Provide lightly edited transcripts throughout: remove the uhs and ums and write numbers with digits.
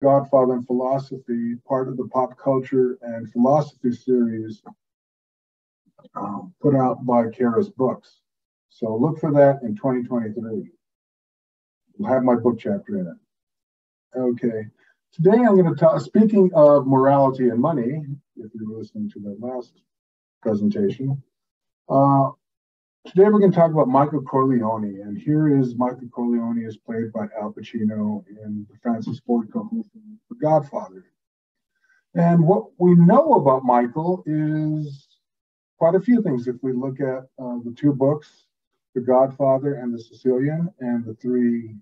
Godfather in Philosophy, part of the Pop Culture and Philosophy series put out by Kara's Books. So look for that in 2023. We'll have my book chapter in it. Okay. Today I'm going to talk, speaking of morality and money, if you were listening to that last presentation, today we're going to talk about Michael Corleone. And here is Michael Corleone is played by Al Pacino in the Francis Ford Coppola film, The Godfather. And what we know about Michael is quite a few things. If we look at the two books, The Godfather and The Sicilian, and the three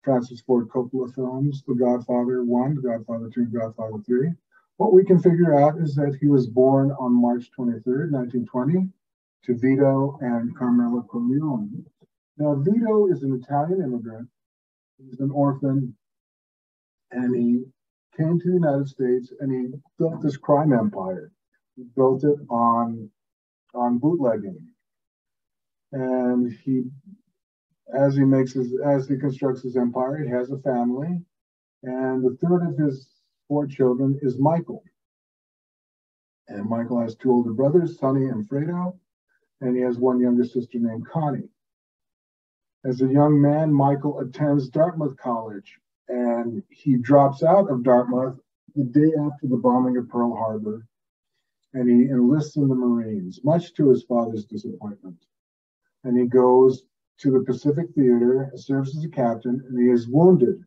Francis Ford Coppola films, The Godfather 1, The Godfather 2, and Godfather 3, what we can figure out is that he was born on March 23rd, 1920, to Vito and Carmela Corleone. Now, Vito is an Italian immigrant. He's an orphan, and he came to the United States, and he built this crime empire. He built it on bootlegging. And as he constructs his empire, he has a family, and the third of his four children is Michael. And Michael has two older brothers, Sonny and Fredo, and he has one younger sister named Connie. As a young man, Michael attends Dartmouth College, and he drops out of Dartmouth the day after the bombing of Pearl Harbor, and he enlists in the Marines, much to his father's disappointment. And he goes to the Pacific Theater, serves as a captain, and he is wounded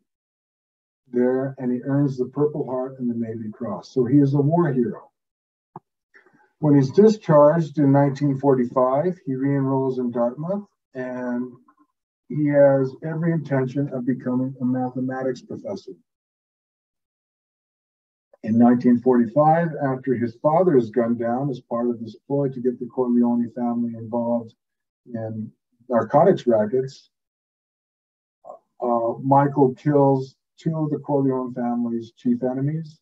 there, and he earns the Purple Heart and the Navy Cross. So he is a war hero. When he's discharged in 1945, he re-enrolls in Dartmouth, and he has every intention of becoming a mathematics professor. In 1945, after his father is gunned down as part of this ploy to get the Corleone family involved in narcotics rackets, Michael kills two of the Corleone family's chief enemies,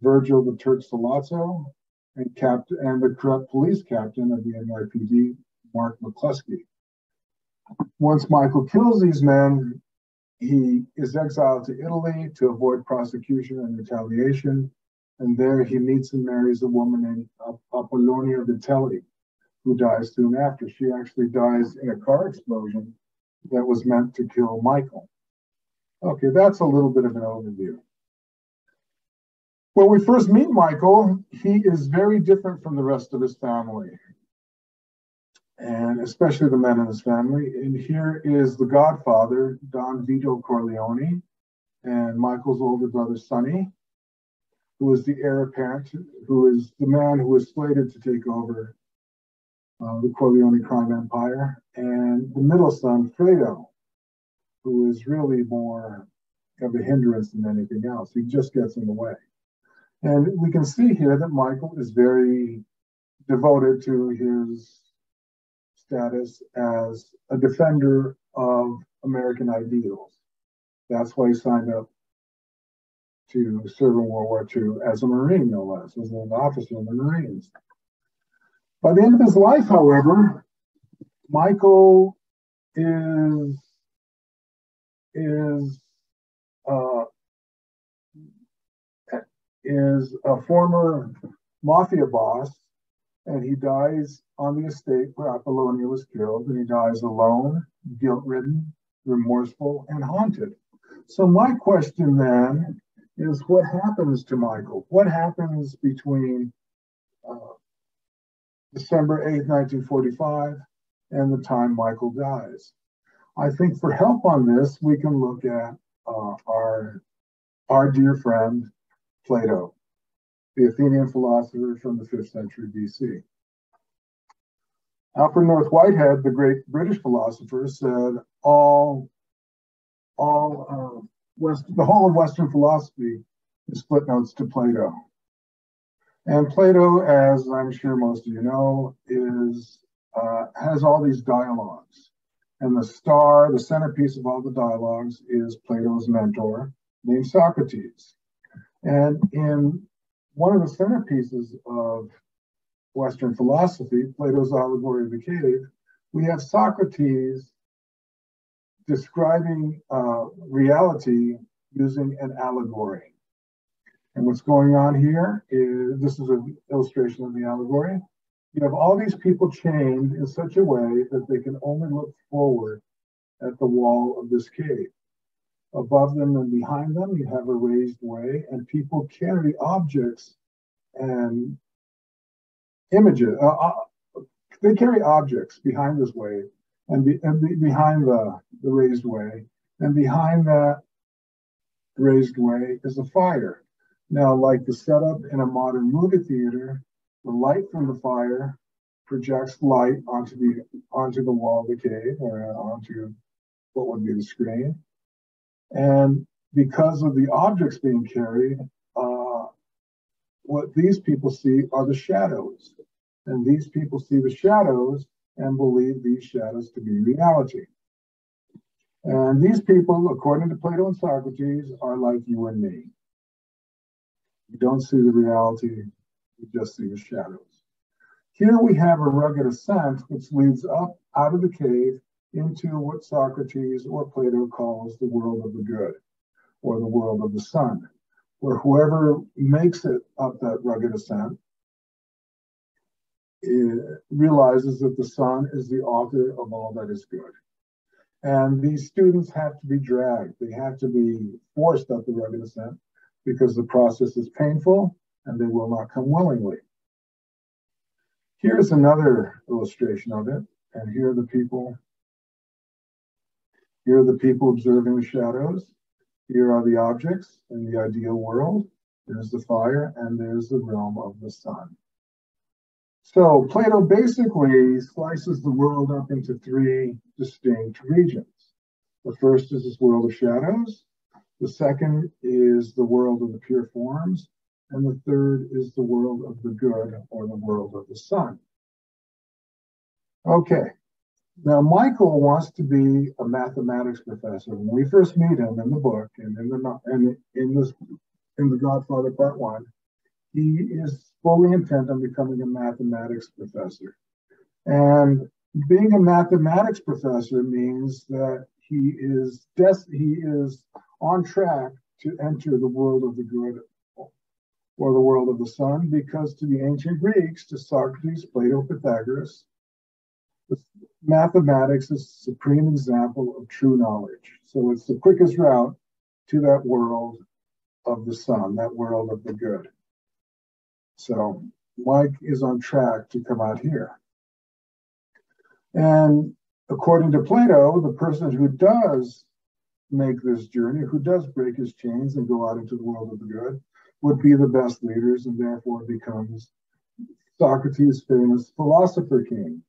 Virgil the Turk Sollozzo and the corrupt police captain of the NYPD, Mark McCluskey. Once Michael kills these men, he is exiled to Italy to avoid prosecution and retaliation. And there he meets and marries a woman named Apollonia Vitelli, who dies soon after. She actually dies in a car explosion that was meant to kill Michael. Okay, that's a little bit of an overview. When we first meet Michael, he is very different from the rest of his family, and especially the men in his family. And here is the godfather, Don Vito Corleone, and Michael's older brother, Sonny, who is the heir apparent, who is the man who is slated to take over the Corleone crime empire, and the middle son, Fredo, who is really more of a hindrance than anything else. He just gets in the way. And we can see here that Michael is very devoted to his status as a defender of American ideals. That's why he signed up to serve in World War II as a Marine, no less, as an officer in the Marines. By the end of his life, however, Michael is a former mafia boss, and he dies on the estate where Apollonia was killed, and he dies alone, guilt-ridden, remorseful, and haunted. So my question then is, what happens to Michael? What happens between December 8th, 1945, and the time Michael dies? I think for help on this, we can look at our dear friend, Plato, the Athenian philosopher from the 5th century BC. Alfred North Whitehead, the great British philosopher, said the whole of Western philosophy is footnotes to Plato. And Plato, as I'm sure most of you know, has all these dialogues. And the centerpiece of all the dialogues is Plato's mentor, named Socrates. And in one of the centerpieces of Western philosophy, Plato's Allegory of the Cave, we have Socrates describing reality using an allegory. And what's going on here is, this is an illustration of the allegory. You have all these people chained in such a way that they can only look forward at the wall of this cave. Above them and behind them, you have a raised way, and people carry objects and images. They carry objects behind this way and behind the raised way. And behind that raised way is a fire. Now, like the setup in a modern movie theater, the light from the fire projects light onto the wall of the cave, or onto what would be the screen. And because of the objects being carried, what these people see are the shadows. And these people see the shadows and believe these shadows to be reality. And these people, according to Plato and Socrates, are like you and me. You don't see the reality, you just see the shadows. Here we have a rugged ascent which leads up out of the cave into what Socrates or Plato calls the world of the good, or the world of the sun, where whoever makes it up that rugged ascent realizes that the sun is the author of all that is good. And these students have to be dragged. They have to be forced up the rugged ascent because the process is painful and they will not come willingly. Here's another illustration of it. And here are the people. Here are the people observing the shadows. Here are the objects in the ideal world. There's the fire, and there's the realm of the sun. So Plato basically slices the world up into three distinct regions. The first is this world of shadows. The second is the world of the pure forms. And the third is the world of the good, or the world of the sun. Okay. Now, Michael wants to be a mathematics professor. When we first meet him in the book and in the Godfather Part 1, he is fully intent on becoming a mathematics professor. And being a mathematics professor means that he is on track to enter the world of the good, or the world of the sun, because to the ancient Greeks, to Socrates, Plato, Pythagoras, mathematics is the supreme example of true knowledge. So it's the quickest route to that world of the sun, that world of the good. So Mike is on track to come out here. And according to Plato, the person who does make this journey, who does break his chains and go out into the world of the good, would be the best leaders, and therefore becomes Socrates' famous philosopher king,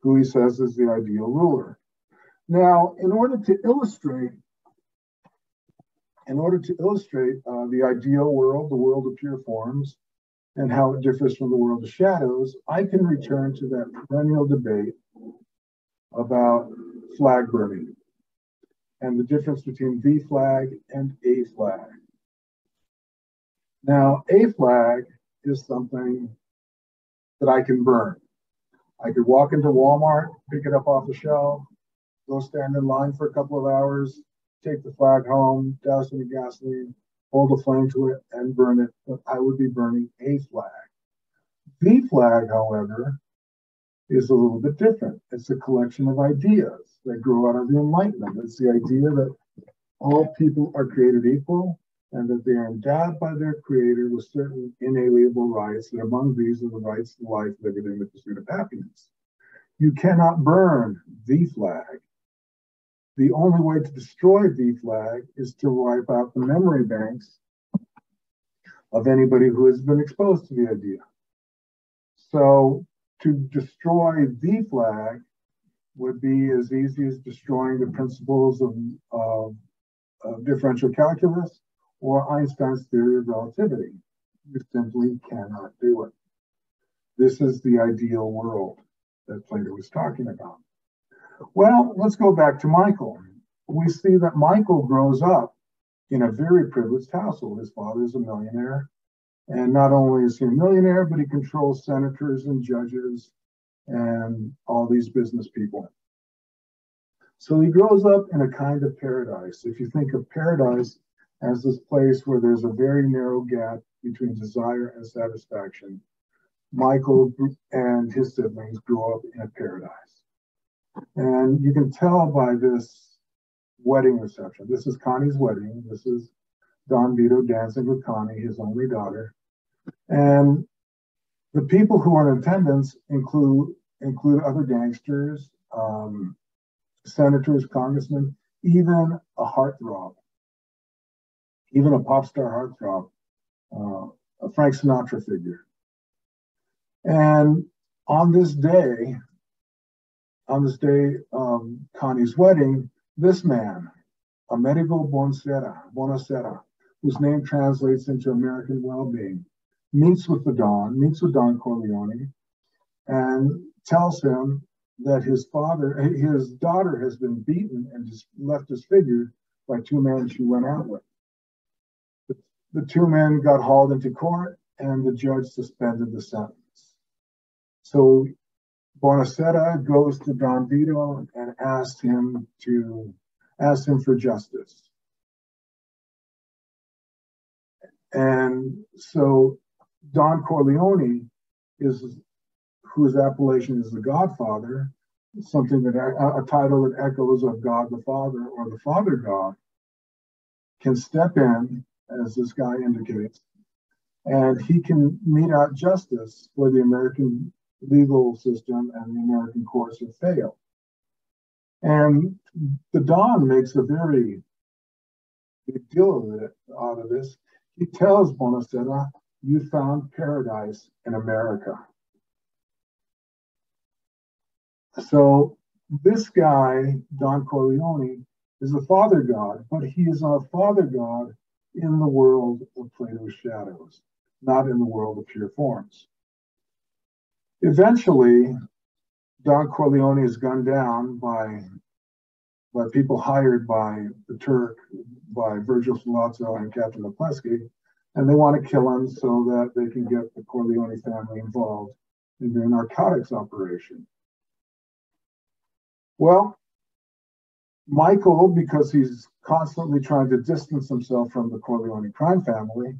who he says is the ideal ruler. Now, in order to illustrate the ideal world, the world of pure forms, and how it differs from the world of shadows, I can return to that perennial debate about flag burning and the difference between the flag and a flag. Now, a flag is something that I can burn. I could walk into Walmart, pick it up off the shelf, go stand in line for a couple of hours, take the flag home, douse it in gasoline, hold a flame to it, and burn it. But I would be burning a flag. The flag, however, is a little bit different. It's a collection of ideas that grow out of the Enlightenment. It's the idea that all people are created equal and that they are endowed by their creator with certain inalienable rights, and among these are the rights to life, liberty, and the pursuit of happiness. You cannot burn the flag. The only way to destroy the flag is to wipe out the memory banks of anybody who has been exposed to the idea. So to destroy the flag would be as easy as destroying the principles of differential calculus or Einstein's theory of relativity. You simply cannot do it. This is the ideal world that Plato was talking about. Well, let's go back to Michael. We see that Michael grows up in a very privileged household. His father is a millionaire. And not only is he a millionaire, but he controls senators and judges and all these business people. So he grows up in a kind of paradise. If you think of paradise as this place where there's a very narrow gap between desire and satisfaction. Michael and his siblings grew up in a paradise. And you can tell by this wedding reception. This is Connie's wedding. This is Don Vito dancing with Connie, his only daughter. And the people who are in attendance include other gangsters, senators, congressmen, even a heartthrob, even a pop star heartthrob, a Frank Sinatra figure. And on this day of Connie's wedding, this man, Amerigo Bonacera, whose name translates into American well-being, meets with Don Corleone, and tells him that his daughter has been beaten and just left disfigured by two men she went out with. The two men got hauled into court, and the judge suspended the sentence. So Bonacera goes to Don Vito and asks him for justice. And so Don Corleone, whose appellation is the Godfather, a title that echoes of God the Father or the Father God, can step in, as this guy indicates, and he can mete out justice for the American legal system and the American courts have failed. And the Don makes a very big deal out of this. He tells Bonacera, "You found paradise in America." So this guy, Don Corleone, is a father god, but he is a father god in the world of Plato's shadows, not in the world of pure forms. Eventually, Don Corleone is gunned down by people hired by the Turk, by Virgil Sollozzo and Captain McCluskey, and they want to kill him so that they can get the Corleone family involved in their narcotics operation. Well, Michael, because he's constantly trying to distance himself from the Corleone crime family,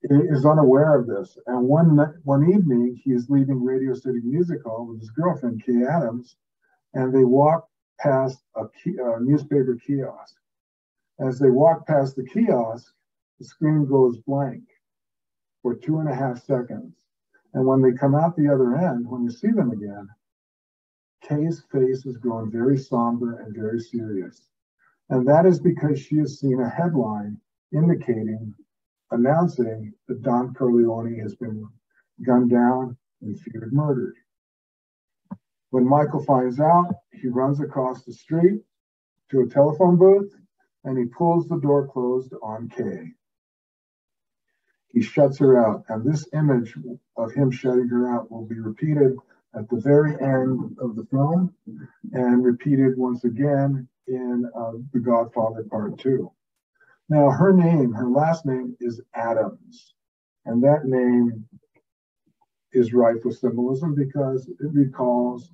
is unaware of this. And one evening, he is leaving Radio City Music Hall with his girlfriend, Kay Adams, and they walk past a newspaper kiosk. As they walk past the kiosk, the screen goes blank for 2.5 seconds. And when they come out the other end, when you see them again, Kay's face has grown very somber and very serious. And that is because she has seen a headline announcing that Don Corleone has been gunned down and feared murdered. When Michael finds out, he runs across the street to a telephone booth and he pulls the door closed on Kay. He shuts her out, and this image of him shutting her out will be repeated at the very end of the film and repeated once again in The Godfather Part 2. Now, her last name is Adams, and that name is rife with symbolism because it recalls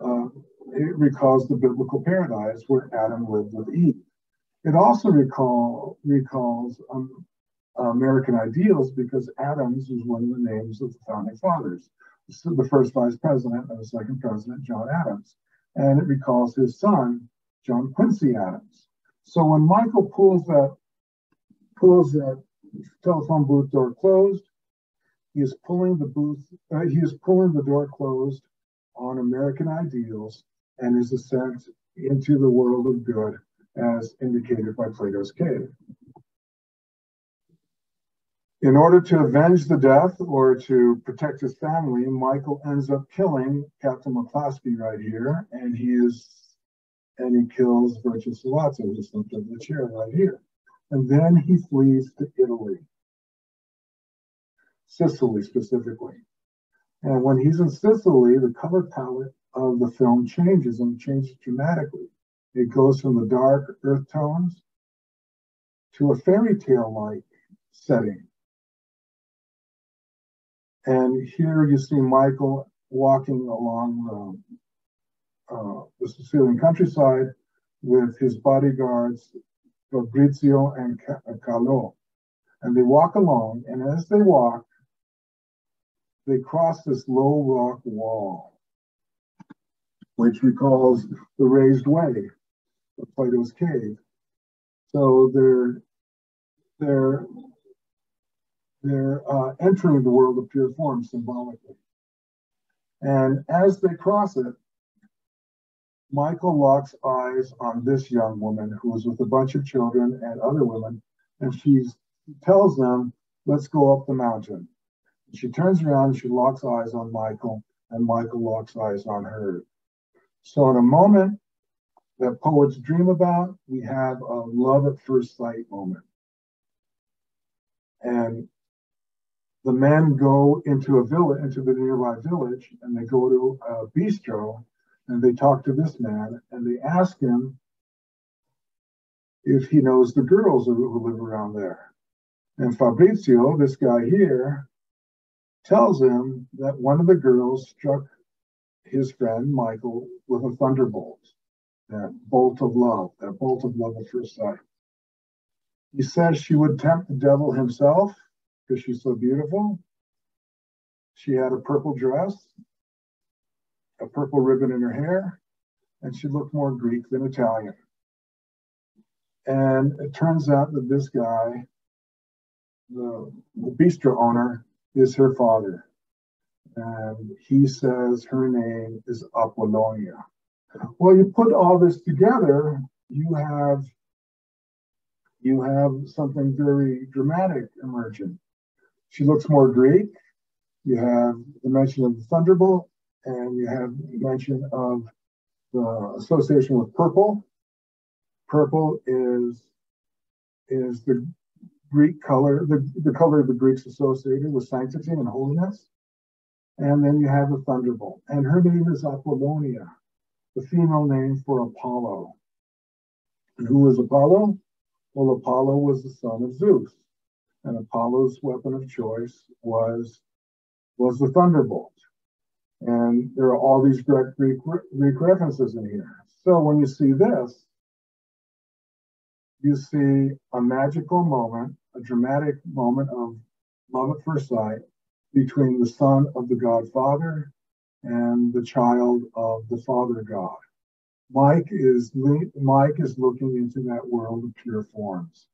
the biblical paradise where Adam lived with Eve. It also recalls American ideals because Adams is one of the names of the founding fathers, the first vice president and the second president, John Adams. And it recalls his son, John Quincy Adams. So when Michael pulls that telephone booth door closed, he is pulling the door closed on American ideals and his ascent into the world of good as indicated by Plato's cave. In order to avenge the death or to protect his family, Michael ends up killing Captain McCluskey right here, and he kills Virgil Sollozzo, who slipped up the chair right here. And then he flees to Italy, Sicily specifically. And when he's in Sicily, the color palette of the film changes, and it changes dramatically. It goes from the dark earth tones to a fairy tale-like setting. And here you see Michael walking along the Sicilian countryside with his bodyguards Fabrizio and Carlo. And they walk along, and as they walk, they cross this low rock wall, which recalls the raised way of Plato's cave. So they're entering the world of pure form symbolically. And as they cross it, Michael locks eyes on this young woman who is with a bunch of children and other women, and she tells them, let's go up the mountain. She turns around and she locks eyes on Michael, and Michael locks eyes on her. So in a moment that poets dream about, we have a love at first sight moment. And the men go into a village, into the nearby village, and they go to a bistro, and they talk to this man, and they ask him if he knows the girls who live around there. And Fabrizio, this guy here, tells him that one of the girls struck his friend Michael with a thunderbolt, that bolt of love at first sight. He says she would tempt the devil himself because she's so beautiful. She had a purple dress, a purple ribbon in her hair, and she looked more Greek than Italian. And it turns out that this guy, the bistro owner, is her father. And he says her name is Apollonia. Well, you put all this together, you have something very dramatic emerging. She looks more Greek. You have the mention of the thunderbolt, and you have the mention of the association with purple. Purple is the Greek color, the color the Greeks associated with sanctity and holiness. And then you have the thunderbolt. And her name is Apollonia, the female name for Apollo. And who was Apollo? Well, Apollo was the son of Zeus. And Apollo's weapon of choice was the thunderbolt. And there are all these Greek references in here. So when you see this, you see a magical moment, a dramatic moment of love at first sight between the son of the God Father and the child of the Father God. Mike is looking into that world of pure forms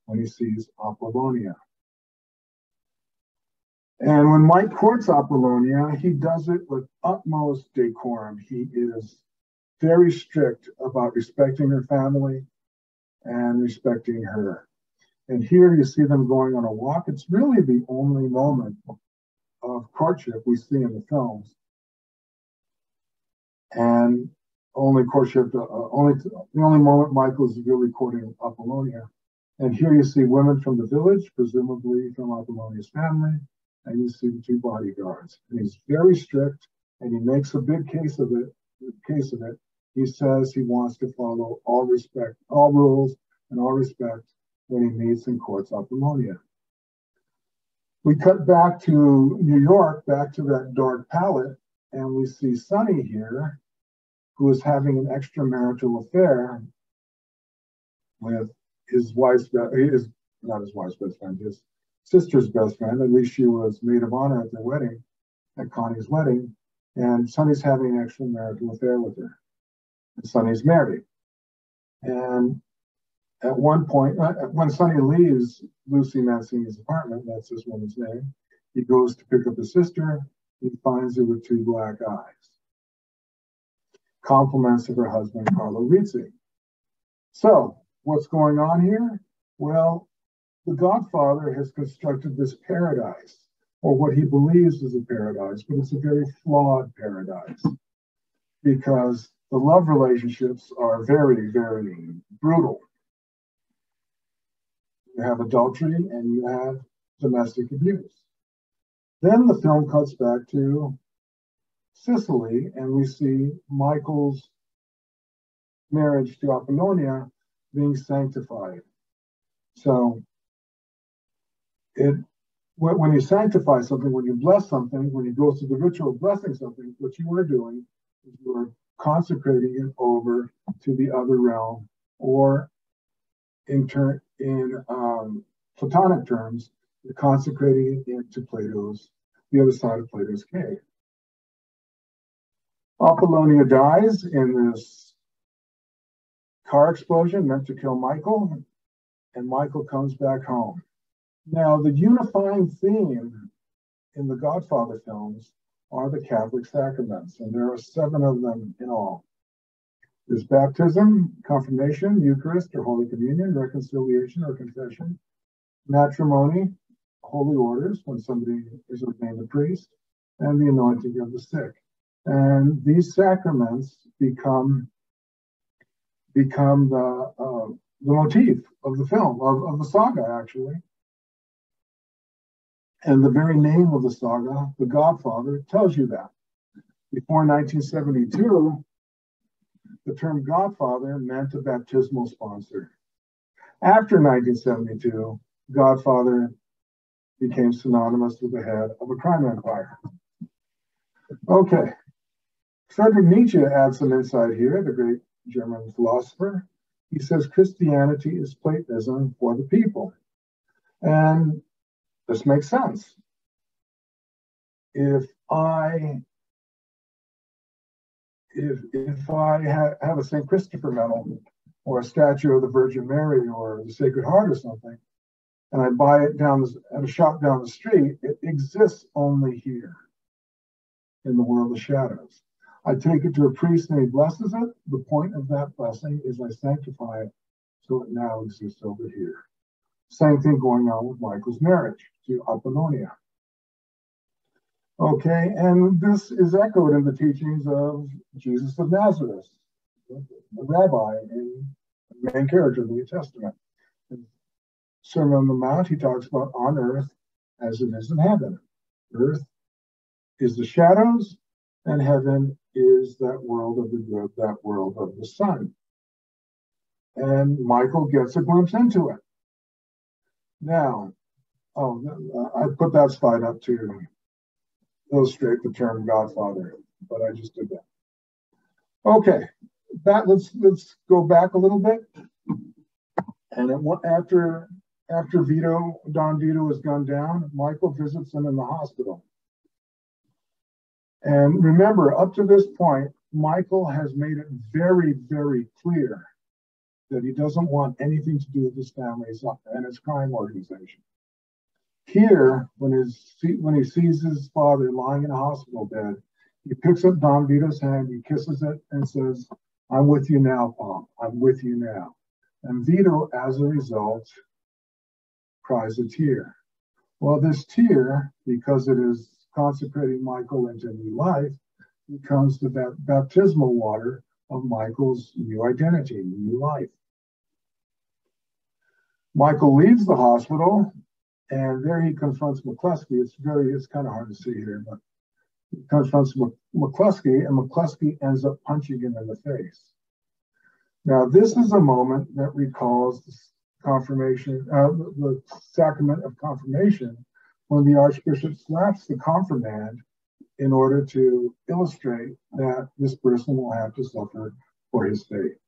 when he sees Apollonia. And when Mike courts Apollonia, he does it with utmost decorum. He is very strict about respecting her family and respecting her. And here you see them going on a walk. It's really the only moment of courtship we see in the films. And only courtship, the only moment Michael is really courting Apollonia. And here you see women from the village, presumably from Apollonia's family, and you see the two bodyguards. And he's very strict, and he makes a big case of it. He says he wants to follow all rules and all respect when he meets and courts Apollonia. We cut back to New York, back to that dark palette, and we see Sonny here, who is having an extramarital affair with his sister's best friend. At least she was maid of honor at their wedding, at Connie's wedding, and Sonny's having an extramarital affair with her. And Sonny's married. And at one point, when Sonny leaves Lucy Mancini's apartment, that's this woman's name, he goes to pick up his sister. He finds her with two black eyes. Compliments of her husband, Carlo Rizzi. So, what's going on here? Well, the Godfather has constructed this paradise, or what he believes is a paradise, but it's a very flawed paradise because the love relationships are very, very brutal. You have adultery and you have domestic abuse. Then the film cuts back to Sicily, and we see Michael's marriage to Apollonia being sanctified. So when you sanctify something, when you bless something, when you go through the ritual of blessing something, what you are doing is you are consecrating it over to the other realm, or in Platonic terms, you're consecrating it into the other side of Plato's cave. Apollonia dies in this car explosion meant to kill Michael, and Michael comes back home. Now, the unifying theme in the Godfather films are the Catholic sacraments, and there are 7 of them in all. There's baptism, confirmation, Eucharist or Holy Communion, reconciliation or confession, matrimony, holy orders when somebody is ordained a priest, and the anointing of the sick. And these sacraments become the motif of the film, of the saga, actually. And the very name of the saga, The Godfather, tells you that. Before 1972, the term Godfather meant a baptismal sponsor. After 1972, Godfather became synonymous with the head of a crime empire. Okay, Friedrich Nietzsche adds some insight here, the great German philosopher. He says Christianity is Platonism for the people. And this makes sense. If I have a St. Christopher medal or a statue of the Virgin Mary or the Sacred Heart or something, and I buy it at a shop down the street, it exists only here in the world of shadows. I take it to a priest and he blesses it. The point of that blessing is I sanctify it so it now exists over here. Same thing going on with Michael's marriage to Apollonia. Okay, and this is echoed in the teachings of Jesus of Nazareth, the rabbi and the main character of the New Testament. In Sermon on the Mount, he talks about on earth as it is in heaven. Earth is the shadows, and heaven is that world of the good, that world of the sun. And Michael gets a glimpse into it. Now, I put that slide up to illustrate the term Godfather, but I just did that. Okay, let's go back a little bit. And after Don Vito is gunned down, Michael visits him in the hospital. And remember, up to this point, Michael has made it very, very clear that he doesn't want anything to do with his family and his crime organization. Here, when he sees his father lying in a hospital bed, he picks up Don Vito's hand, he kisses it, and says, "I'm with you now, Pop. I'm with you now." And Vito, as a result, cries a tear. Well, this tear, because it is consecrating Michael into new life, becomes the baptismal water of Michael's new identity, new life. Michael leaves the hospital, and there he confronts McCluskey. It's kind of hard to see here, but he confronts McCluskey, and McCluskey ends up punching him in the face. Now, this is a moment that recalls the confirmation, the sacrament of confirmation, when the Archbishop slaps the confirmand in order to illustrate that this person will have to suffer for his faith.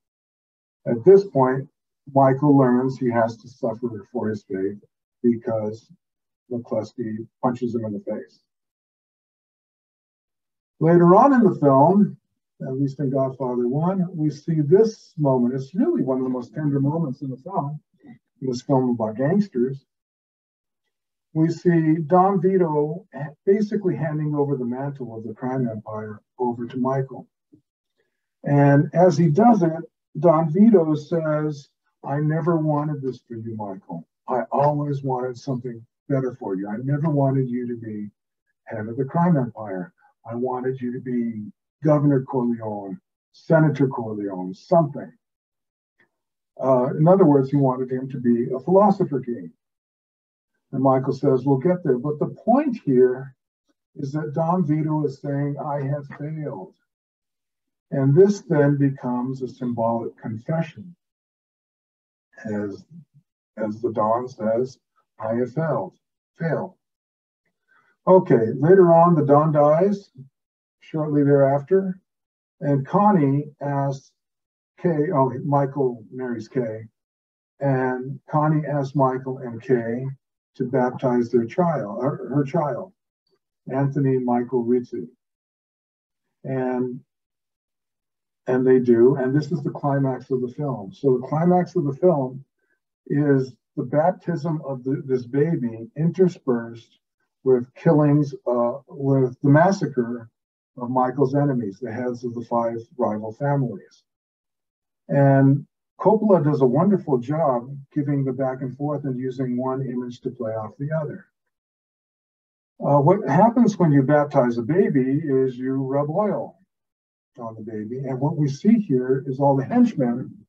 At this point, Michael learns he has to suffer for his faith because McCluskey punches him in the face. Later on in the film, at least in Godfather 1, we see this moment. It's really one of the most tender moments in the film, in this film about gangsters. We see Don Vito basically handing over the mantle of the crime empire over to Michael. And as he does it, Don Vito says, "I never wanted this for you, Michael. I always wanted something better for you. I never wanted you to be head of the crime empire. I wanted you to be Governor Corleone, Senator Corleone, something." In other words, he wanted him to be a philosopher king. And Michael says, "We'll get there." But the point here is that Don Vito is saying, "I have failed." And this then becomes a symbolic confession. As the Don says, "I have failed. Okay, later on, the Don dies shortly thereafter. And Connie asks Kay, Michael marries Kay, And Connie asked Michael and Kay to baptize their child, her child, Anthony Michael Rizzi. And they do, and this is the climax of the film. So the climax of the film is the baptism of this baby interspersed with killings, with the massacre of Michael's enemies, the heads of the 5 rival families. And Coppola does a wonderful job giving the back and forth and using one image to play off the other. What happens when you baptize a baby is you rub oil on the baby. And what we see here is all the henchmen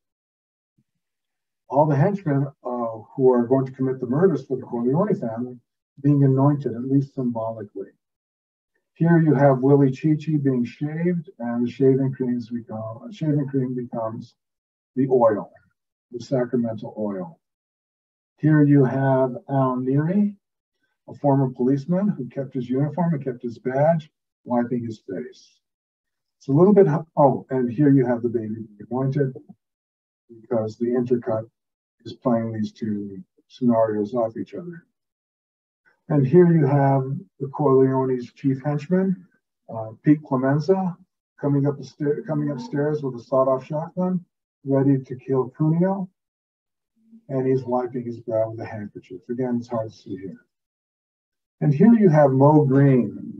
who are going to commit the murders for the Corleone family being anointed, at least symbolically. Here you have Willie Chichi being shaved, and the shaving cream becomes the oil, the sacramental oil. Here you have Al Neri, a former policeman who kept his uniform and kept his badge, wiping his face. It's a little bit, and here you have the baby being anointed, because the intercut is playing these 2 scenarios off each other. And here you have the Corleone's chief henchman, Pete Clemenza, coming upstairs with a sawed-off shotgun, ready to kill Cuneo, and he's wiping his brow with a handkerchief. Again, it's hard to see here. And here you have Mo Green.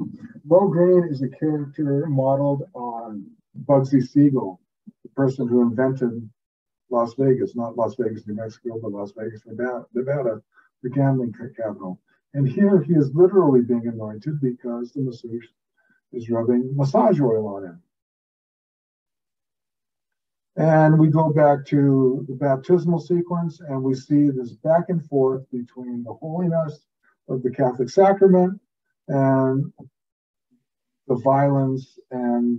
Mo Green is a character modeled on Bugsy Siegel, the person who invented Las Vegas, not Las Vegas, New Mexico, but Las Vegas, Nevada, the gambling capital. And here he is literally being anointed because the masseuse is rubbing massage oil on him. And we go back to the baptismal sequence, and we see this back and forth between the holiness of the Catholic sacrament and the violence and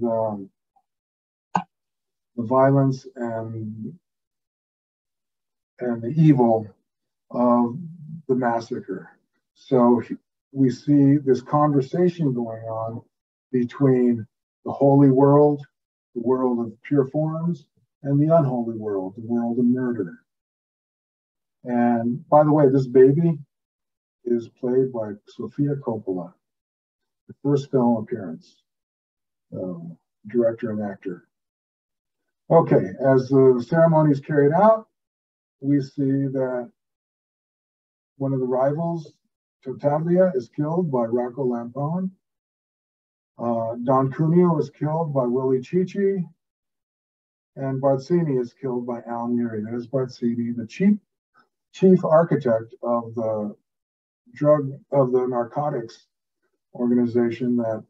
the evil of the massacre. So we see this conversation going on between the holy world, the world of pure forms, and the unholy world, the world of murder. And by the way, this baby is played by Sofia Coppola, the first film appearance, director and actor. Okay, as the ceremony is carried out, we see that one of the rivals, Tafoya, is killed by Rocco Lampone. Don Cuneo is killed by Willie Chichi. And Barzini is killed by Al Neri. That is Barzini, the chief architect of the narcotics organization that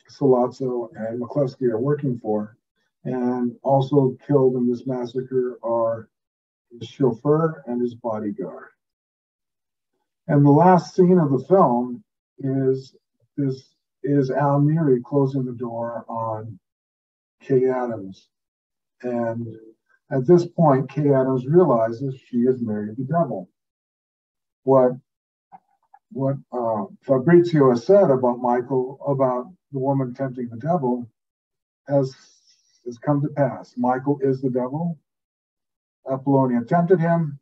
Sollozzo and McCluskey are working for. And also killed in this massacre are his chauffeur and his bodyguard. And the last scene of the film is Al Neri closing the door on Kay Adams. And at this point, Kay Adams realizes she has married the devil. What Fabrizio has said about Michael, about the woman tempting the devil, has come to pass. Michael is the devil. Apollonia tempted him,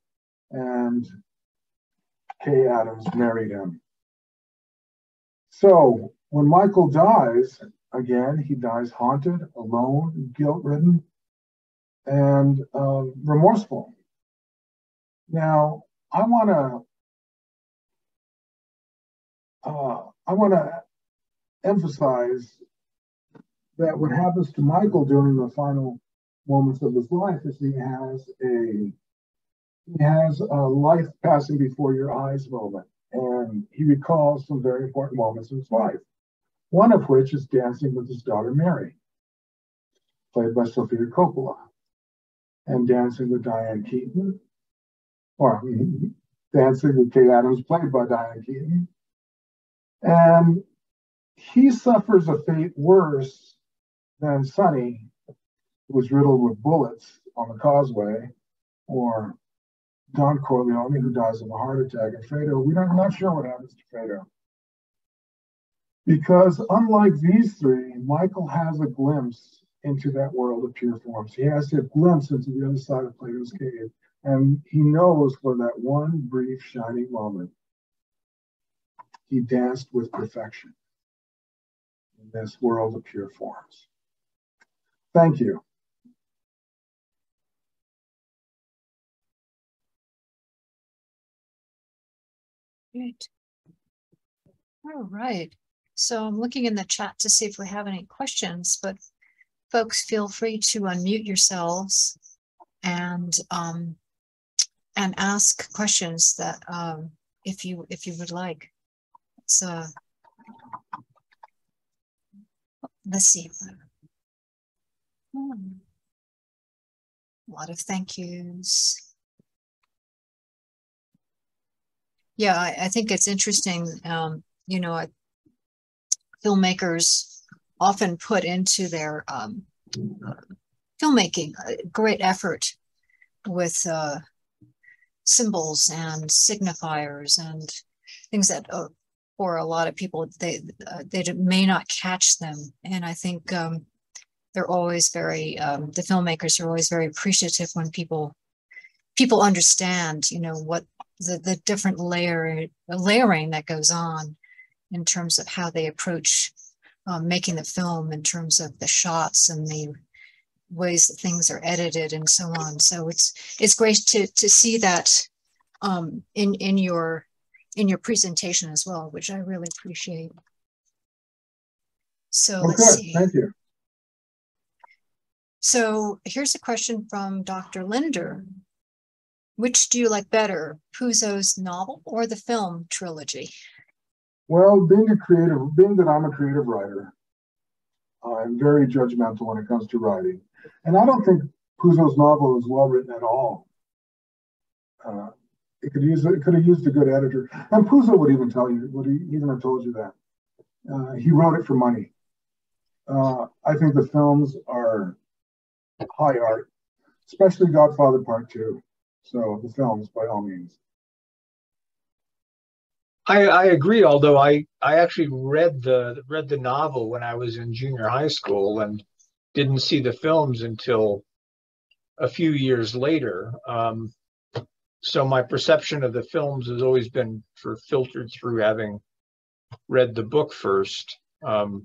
and Kay Adams married him. So when Michael dies, again, he dies haunted, alone, guilt-ridden, and remorseful. Now, I want to emphasize that what happens to Michael during the final moments of his life is he has a life passing before your eyes moment, and he recalls some very important moments in his life. One of which is dancing with his daughter Mary, played by Sofia Coppola, and dancing with Diane Keaton, or dancing with Kay Adams, played by Diane Keaton. And he suffers a fate worse than Sonny, who was riddled with bullets on the causeway, or Don Corleone, who dies of a heart attack, and Fredo. I'm not sure what happens to Fredo. Because unlike these 3, Michael has a glimpse into that world of pure forms. He has a glimpse into the other side of Plato's cave. And he knows for that one brief shining moment, he danced with perfection in this world of pure forms. Thank you. Great. All right. So I'm looking in the chat to see if we have any questions, but folks, feel free to unmute yourselves and ask questions that if you would like. So let's see. A lot of thank yous. Yeah, I think it's interesting. You know, filmmakers often put into their filmmaking a great effort with symbols and signifiers and things that for a lot of people they may not catch them. And I think they're always very the filmmakers are always very appreciative when people understand, you know, what the different layering that goes on in terms of how they approach making the film, in terms of the shots and the ways that things are edited and so on. So it's great to see that in your presentation as well, which I really appreciate. So let's see. Thank you. So here's a question from Dr. Linder. Which do you like better, Puzo's novel or the film trilogy? Well, being that I'm a creative writer, I'm very judgmental when it comes to writing. And I don't think Puzo's novel is well written at all. It could have used a good editor. And Puzo would even tell you, would he even have told you that? He wrote it for money. I think the films are high art, especially Godfather Part 2. So the films, by all means. I agree, although I actually read the novel when I was in junior high school and didn't see the films until a few years later. So my perception of the films has always been sort of filtered through having read the book first. But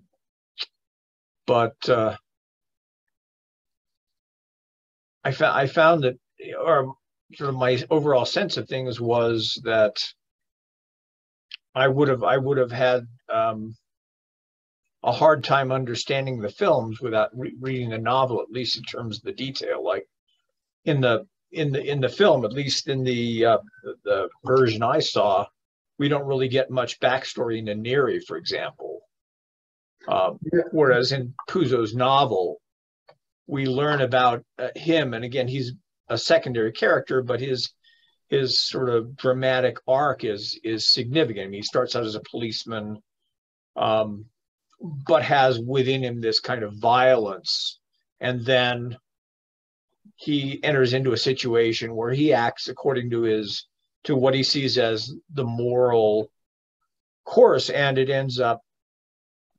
I found that, or sort of my overall sense of things was that I would have had a hard time understanding the films without reading the novel, at least in terms of the detail. Like in the film, at least in the version I saw, we don't really get much backstory into Neri, for example. Whereas in Puzo's novel, we learn about him, and again, he's a secondary character, but his sort of dramatic arc is significant. I mean, he starts out as a policeman, but has within him this kind of violence, and then he enters into a situation where he acts according to what he sees as the moral course, and it ends up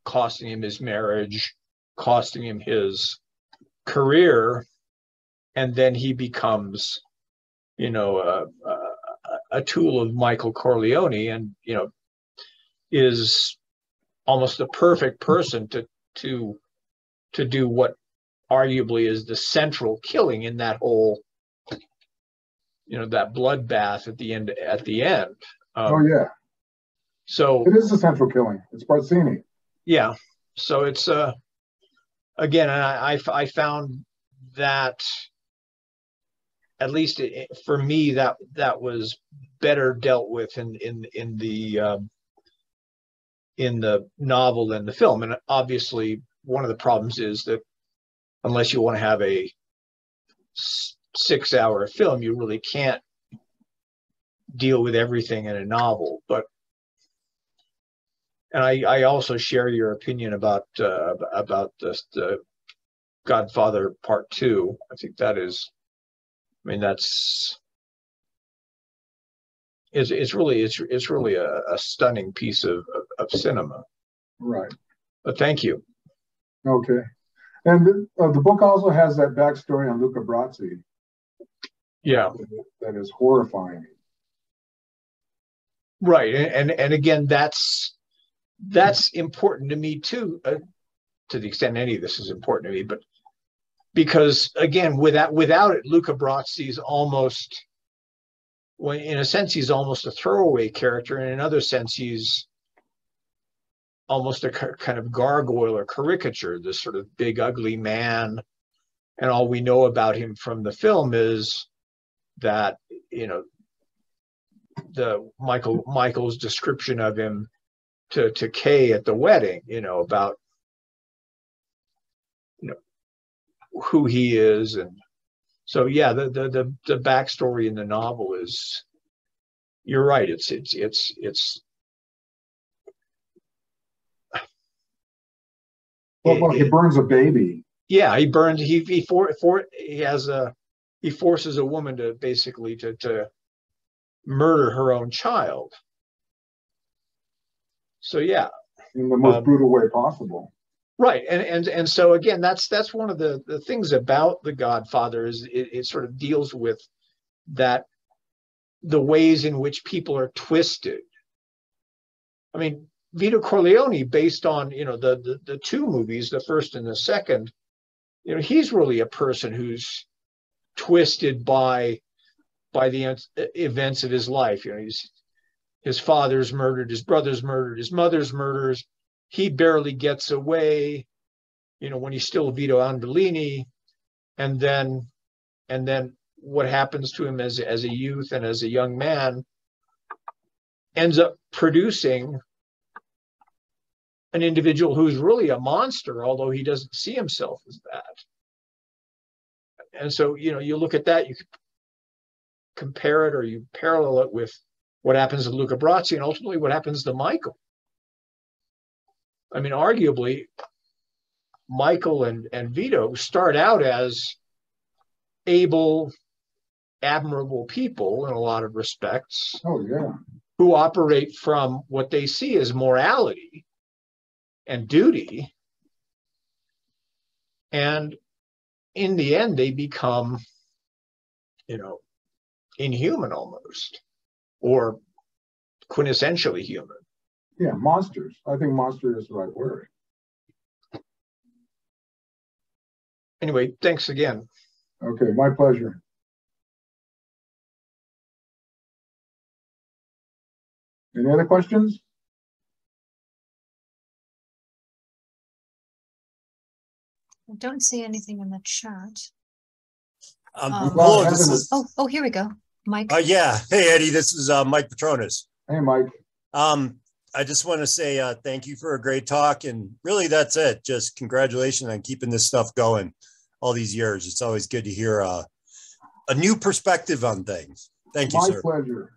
costing him his marriage, costing him his career, and then he becomes, you know, a tool of Michael Corleone, and, you know, is almost the perfect person to do what arguably is the central killing in that whole, you know, that bloodbath at the end. Oh yeah. So it is a central killing. It's Barzini. Yeah. So it's again, I found that, at least for me, that was better dealt with in the novel than the film. And obviously, one of the problems is that unless you want to have a 6-hour film, you really can't deal with everything in a novel. And I also share your opinion about the Godfather Part 2. I think that is, I mean, it's really a stunning piece of cinema. Right. But thank you. Okay. And the book also has that backstory on Luca Brasi. Yeah. That is horrifying. Right. And again, that's important to me too, to the extent any of this is important to me, but because again, without it, Luca Brazzi's almost, well, in a sense, he's almost a throwaway character. And in another sense, he's almost a kind of gargoyle or caricature, this sort of big, ugly man. And all we know about him from the film is that, you know, the Michael's description of him to Kay at the wedding, you know, about, you know, who he is. And so, yeah, the backstory in the novel is, you're right. It's well, he burns a baby. Yeah, he burns. He forces a woman to basically to murder her own child. So yeah, in the most brutal way possible. Right, and so again, that's one of the things about The Godfather is it sort of deals with that, the ways in which people are twisted. I mean, Vito Corleone, based on, you know, the two movies, the first and the second, you know, he's really a person who's twisted by the events of his life. You know, his father's murdered, his brother's murdered, his mother's murdered. He barely gets away, you know, when he's still Vito Andolini, and then what happens to him as a youth and as a young man ends up producing an individual who's really a monster, although he doesn't see himself as that. And so, you know, you look at that, you compare it or you parallel it with what happens to Luca Brazzi and ultimately what happens to Michael. I mean, arguably, Michael and Vito start out as able, admirable people in a lot of respects. Oh, yeah. Who operate from what they see as morality and duty. And in the end, they become, you know, inhuman almost, or quintessentially human. Yeah, monsters. I think monster is the right word. Anyway, thanks again. Okay, my pleasure. Any other questions? I don't see anything in the chat. Hello, this is... Oh, here we go. Mike. Yeah. Hey, Eddie, this is Mike Petronas. Hey, Mike. I just want to say thank you for a great talk. And really, that's it. Just congratulations on keeping this stuff going all these years. It's always good to hear a new perspective on things. Thank you, sir. My pleasure.